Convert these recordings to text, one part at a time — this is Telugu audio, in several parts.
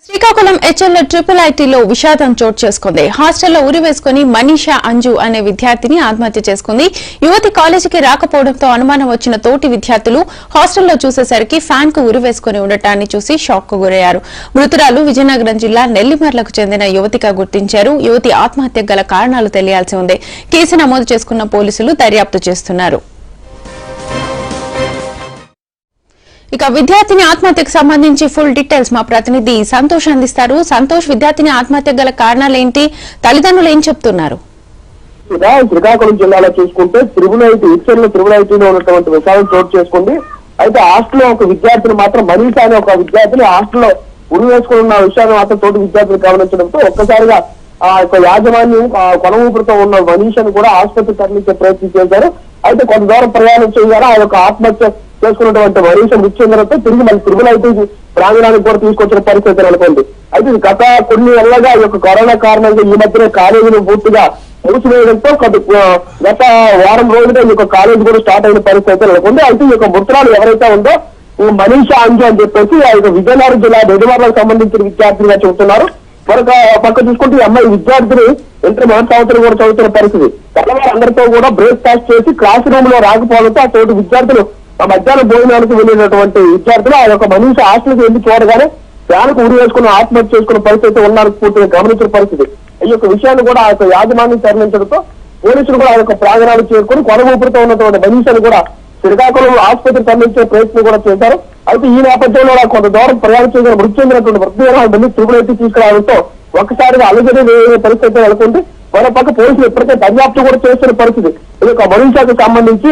శ్రీకాకుళం హెచ్ఎల్ ట్రిపుల్ ఐటీలో విషాదం చోటు చేసుకుంది. హాస్టల్లో ఉరివేసుకుని మనీషా అంజు అనే విద్యార్థిని ఆత్మహత్య చేసుకుంది. యువతి కాలేజీకి రాకపోవడంతో అనుమానం వచ్చిన తోటి విద్యార్థులు హాస్టల్లో చూసేసరికి ఫ్యాన్ కు ఉరివేసుకుని ఉండటాన్ని చూసి షాక్ కు గురయ్యారు. మృతురాలు విజయనగరం జిల్లా నెల్లిమర్లకు చెందిన యువతిగా గుర్తించారు. యువతి ఆత్మహత్యకు గల కారణాలు తెలియాల్సి ఉంది. కేసు నమోదు చేసుకున్న పోలీసులు దర్యాప్తు చేస్తున్నారు. ఇక విద్యార్థిని ఆత్మహత్యకు సంబంధించి ఫుల్ డీటెయిల్స్ మా ప్రతినిధి సంతోష్ అందిస్తారు. సంతోష్, విద్యార్థిని ఆత్మహత్యకు గల కారణాలేంటి, తల్లిదండ్రులు ఏం చెప్తున్నారు? శ్రీకాకుళం జిల్లాలో చూసుకుంటే త్రిపుల్ ఐటీలో ఉన్నటువంటి విషయాలు చోటు చేసుకుంది. అయితే హాస్టల్లో ఒక విద్యార్థిని మాత్రం మనీషా అనే ఒక విద్యార్థిని హాస్టల్లో ఉరి వేసుకున్న విషయాన్ని మాత్రం తోటి విద్యార్థులు గమనించడంతో ఒక్కసారిగా ఆ యొక్క యాజమాన్యం కొన ఊపిరితో ఉన్న మనీషాను కూడా ఆసుపత్రికి తరలించే ప్రయత్నం చేశారు. అయితే కొంత దూరం ప్రయాణం చేయాలా ఆ యొక్క ఆత్మహత్య చేసుకున్నటువంటి మనీషా మృతి చెందడంతో తిరిగి మళ్ళీ త్రిపుల్ ఐటీ ప్రాంగణానికి కూడా తీసుకొచ్చిన పరిస్థితి నెలకొంది. అయితే గత కొన్ని నెలలుగా ఈ యొక్క కరోనా కారణంగా ఈ మధ్యనే కాలేజీని పూర్తిగా మూసివేయడంతో గత వారం రోజులుగా ఈ యొక్క కాలేజీ కూడా స్టార్ట్ అయిన పరిస్థితి నెలకొంది. అయితే ఈ యొక్క మృతురాలు ఎవరైతే ఉందో మనీషా అంజు అని చెప్పేసి ఆ యొక్క విజయనగరం జిల్లా నెల్లిమర్లకు సంబంధించిన విద్యార్థినిగా చెబుతున్నారు. మరొక పక్క చూసుకుంటే ఈ అమ్మాయి విద్యార్థిని ఇంటర్ మొదటి సంవత్సరం కూడా చదువుతున్న పరిస్థితి. తెల్లవారు అందరితో కూడా బ్రేక్ఫాస్ట్ చేసి క్లాస్ రూమ్ లో రాకపోవడంతో ఆ తోటి విద్యార్థులు మధ్యాహ్నం భోజనానికి వెళ్ళినటువంటి విద్యార్థులు ఆ యొక్క మనీషా హాస్టల్కి వెళ్ళి చూడగానే ఫ్యాన్కు ఉరి వేసుకుని ఆత్మహత్య చేసుకున్న పరిస్థితి ఉన్నారు పూర్తిగా గమనించిన పరిస్థితి. ఈ యొక్క విషయాన్ని కూడా ఆ యొక్క యాజమాన్యం తరలించడంతో పోలీసులు కూడా ఆ యొక్క ప్రాంగణాలు చేరుకుని కొన ఊపిరితో ఉన్నటువంటి మనీషాను కూడా శ్రీకాకుళం ఆసుపత్రికి తరలించే ప్రయత్నం కూడా చేశారు. అయితే ఈ నేపథ్యంలో కొంత దూరం ప్రయాణం చేయడం మృతి చెందినటువంటి మృతదేహాలు మళ్ళీ త్రిపుల్ ఐటీ తీసుకురావడంతో ఒక్కసారిగా అలజడి పరిస్థితి నెలకొంది. మరో పక్క పోలీసులు ఇప్పటికే దర్యాప్తు కూడా చేస్తున్న పరిస్థితి. ఈ యొక్క మనీషాకు సంబంధించి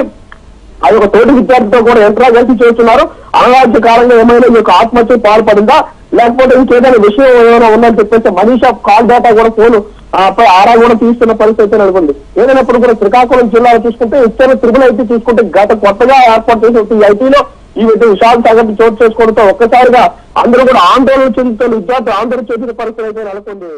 ఆ యొక్క తోటి విద్యార్థితో కూడా ఎంట్రాగల్సి చేస్తున్నారు. అనారోగ్య కాలంగా ఏమైనా ఈ యొక్క ఆత్మహత్య పాల్పడిందా లేకపోతే ఇంకేదైనా విషయం ఏమైనా ఉందని చెప్పేసి మనీషా కాల్ డేటా కూడా ఫోన్ ఆరా కూడా తీస్తున్న పరిస్థితి నెలకొంది. ఏదైనప్పుడు కూడా శ్రీకాకుళం జిల్లాలో చూసుకుంటే ఇచ్చిన త్రిపుల్ ఐటీ చూసుకుంటే గత కొత్తగా ఏర్పాటు చేసిన ఈ ఐటీలో ఈ విషాద సంఘటన చోటు చేసుకోవడంతో ఒక్కసారిగా అందరూ కూడా ఆందోళన చెందుతున్న విద్యార్థులు ఆందోళన చేసిన పరిస్థితి అయితే నెలకొంది.